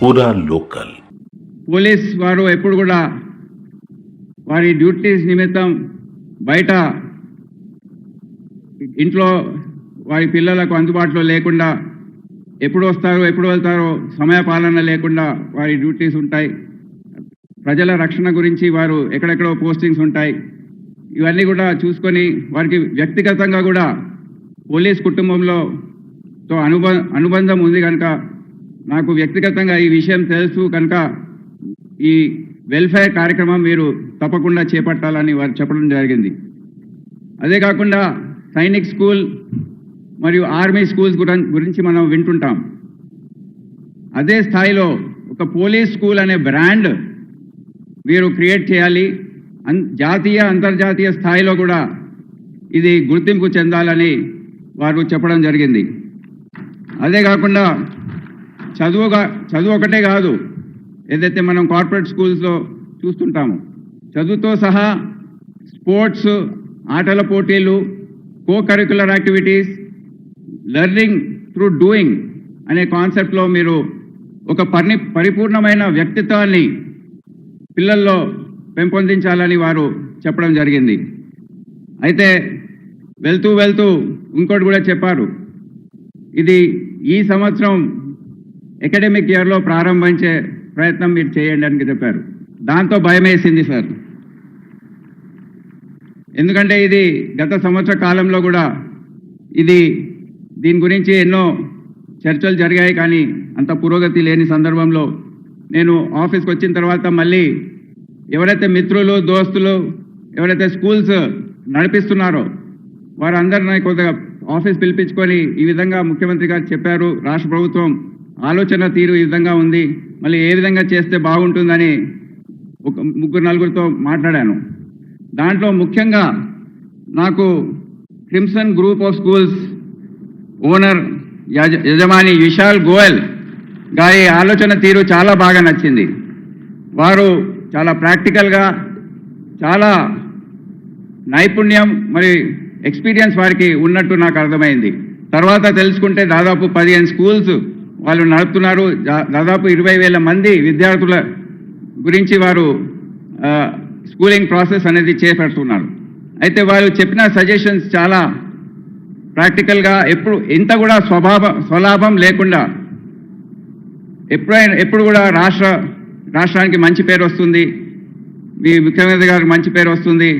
పూరా local police వారు ఎప్పుడు కూడా వారి డ్యూటీస్ నిమిత్తం బయట ఇంట్లో వారి పిల్లలకు అందుబాటులో లేకుండా ఎప్పుడు వస్తారో ఎప్పుడు వెళ్తారో సమయ పాలన లేకుండా వారి డ్యూటీస్ ఉంటాయి. ప్రజల రక్షణ గురించి వారు ఎక్కడెక్కడో పోస్టింగ్స్ ఉంటాయి. ఇవన్నీ కూడా చూసుకొని వారికి వ్యక్తిగతంగా కూడా పోలీస్ కుటుంబంలో అనుబంధం ఉంది కనుక నాకు వ్యక్తిగతంగా ఈ విషయం తెలుసు కనుక ఈ వెల్ఫేర్ కార్యక్రమం మీరు తప్పకుండా చేపట్టాలని వారు చెప్పడం జరిగింది. అదే కాకుండా సైనిక్ స్కూల్ మరియు ఆర్మీ స్కూల్స్ గురించి మనం వింటుంటాం. అదే స్థాయిలో ఒక పోలీస్ స్కూల్ అనే బ్రాండ్ మీరు క్రియేట్ చేయాలి. జాతీయ అంతర్జాతీయ స్థాయిలో కూడా ఇది గుర్తింపు చెందాలని వారు చెప్పడం జరిగింది. అదే కాకుండా చదువు ఒకటే కాదు, ఏదైతే మనం కార్పొరేట్ స్కూల్స్లో చూస్తుంటామో చదువుతో సహా స్పోర్ట్స్, ఆటల పోటీలు, co curricular activities, learning through doing అనే కాన్సెప్ట్లో మీరు ఒక పరిపూర్ణమైన వ్యక్తిత్వాన్ని పిల్లల్లో పెంపొందించాలని వారు చెప్పడం జరిగింది. అయితే వెళ్తూ ఇంకోటి కూడా చెప్పారు, ఇది ఈ సంవత్సరం అకాడమిక్ ఇయర్లో ప్రారంభించే ప్రయత్నం మీరు చేయండి అని చెప్పారు. దాంతో భయం వేసింది సార్. ఎందుకంటే ఇది గత సంవత్సర కాలంలో కూడా దీని గురించి ఎన్నో చర్చలు జరిగాయి, కానీ అంత పురోగతి లేని సందర్భంలో నేను ఆఫీస్కి వచ్చిన తర్వాత మళ్ళీ ఎవరైతే మిత్రులు, దోస్తులు ఎవరైతే స్కూల్స్ నడిపిస్తున్నారో వారందరినీ కొద్దిగా ఆఫీస్ పిలిపించుకొని ఈ విధంగా ముఖ్యమంత్రి గారు చెప్పారు, రాష్ట్ర ప్రభుత్వం ఆలోచన తీరు ఈ విధంగా ఉంది, మళ్ళీ ఏ విధంగా చేస్తే బాగుంటుందని ఒక 3-4 మాట్లాడాను. దాంట్లో ముఖ్యంగా నాకు crimson group of schools owner యజమాని విశాల్ గోయల్ గారి ఆలోచన తీరు చాలా బాగా నచ్చింది. వారు చాలా ప్రాక్టికల్గా, చాలా నైపుణ్యం మరి ఎక్స్పీరియన్స్ వారికి ఉన్నట్టు నాకు అర్థమైంది. తర్వాత తెలుసుకుంటే దాదాపు 15 స్కూల్స్ వాళ్ళు నడుపుతున్నారు. దాదాపు 20,000 మంది విద్యార్థుల గురించి వారు స్కూలింగ్ ప్రాసెస్ అనేది చేపడుతున్నారు. అయితే వారు చెప్పిన సజెషన్స్ చాలా ప్రాక్టికల్గా, ఇంత కూడా స్వలాభం లేకుండా ఎప్పుడు కూడా రాష్ట్రానికి మంచి పేరు వస్తుంది, మీ ముఖ్యమంత్రి గారికి మంచి పేరు వస్తుంది,